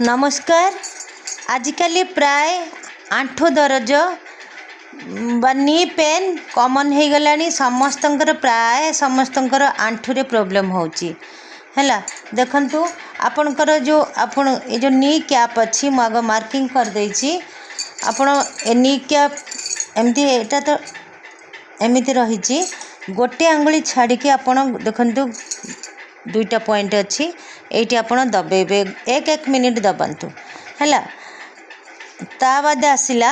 नमस्कार। आजिकल प्राय आंठु दरज नी पेन कॉमन हो गलानी समस्तंकर प्राय समस्तंकर आंठुरे प्रॉब्लम होची हैला। देखंतु आपणकर जो आपण ए जो नी कैप अच्छी मु आग मार्किंग कर देछि। आपण ए नी कैप एमती एटा तो एमती रही गोटे आंगुली छाड़ी के आपण देखंतु दुईटा पॉइंट अच्छी एटी आपण दबेबे एक एक मिनिट दबांतु हैला। ता बाद आसिला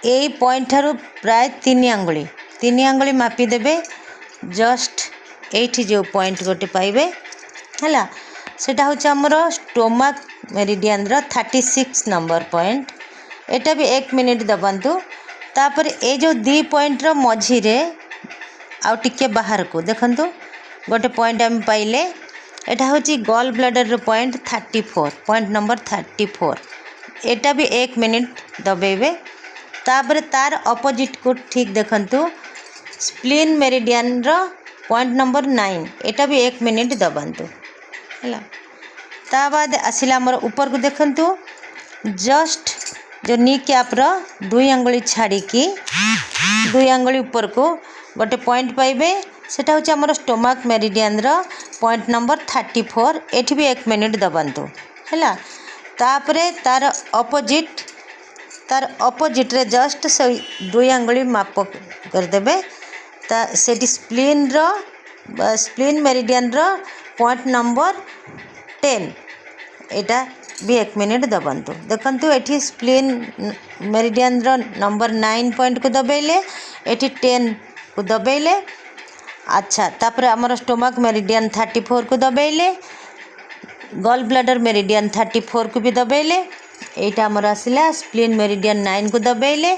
ए पॉइंट ठारू प्राय तीन आंगुली मापी देबे। जस्ट एठी जो पॉइंट गोटे पाइबे हैला सेटा होचे हमर स्टोमक मेरिडियन रो 36 नंबर पॉइंट। एटा भी एक मिनिट दबांतु। तापर ए जो दी पॉइंट रो मझी रे आउ टिके बाहर को देखंतु गोटे पॉइंट हम पाइले। एटा होची गॉल ब्लैडर रो पॉइंट 34 पॉइंट नंबर 34। एटा भी एक मिनिट दबेबे। तापर तार अपोजिट को ठीक देखंतु स्प्लीन मेरिडियन रो पॉइंट नंबर 9। एटा भी एक मिनिट दबांतु हैला। ता बाद आसिला हमर ऊपर को देखंतु जस्ट जो नी कैप रो दुई आंगुली छाड़ी की दुई आंगुली ऊपर को गोटे पॉइंट पाइबे। सेटा होची हमर स्टोमक मेरिडियन रो पॉइंट नंबर 34। एठी भी एक मिनिट दबांतु हैला। तापरे तार अपोजिट रे जस्ट से दुई आंगुली माप कर देबे। ता सेठी स्प्लीन मेरिडियन रो पॉइंट नंबर 10। एटा भी एक मिनिट दबांतु। देखंतु एठी स्प्लीन मेरिडियन रो नंबर 9 पॉइंट को दबेले एठी 10 को दबेले। अच्छा तापर हमर स्टोमक मेरिडियन 34 को दबेले। गॉल ब्लैडर मेरिडियन 34 को भी दबेले। एटा हमर आसिला स्प्लीन मेरिडियन 9 को दबेले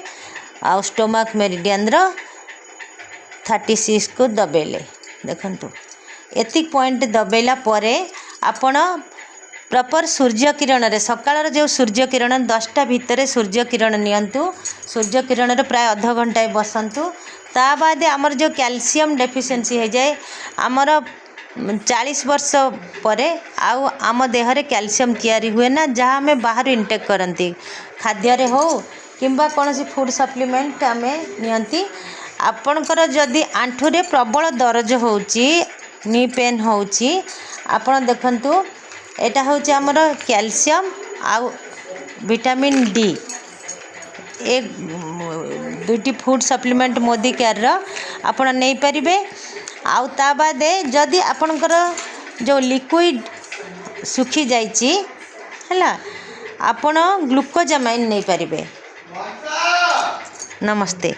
आ स्टोमक मेरिडियन रो 36 को दबेले। देखंतु एतिक पॉइंट दबेला परे आपण प्रॉपर सूर्य किरण रे सकाळ जो सूर्य किरण 10टा भितर सूर्य किरण नियंतु। सूर्य किरण रे प्राय आधा घंटा बसंतु। ता बाद आमर जो कैल्शियम डेफिशिएंसी हो जाए आमर 40 वर्ष परे आउ आम देहरे कैल्शियम तैयारी हुए ना जहाँ आम बाहर इनटेक करती खाद्य रे हो किंबा कौन सी फूड सप्लीमेंट आम नियंती। आपणकर जदि आंठुरे प्रबल दरज होची नी पेन होची आपण देखंतु एटा होची आमर कैल्शियम आउ विटामिन डी ए दुईटी फूड सप्लीमेंट मोदी केयर रो आपण नहीं परिबे। आउ ता बादे जदि आपणकर जो लिक्विड सुखी जाइची हैला आपण ग्लूकोजामाइन नहीं परिबे। नमस्ते।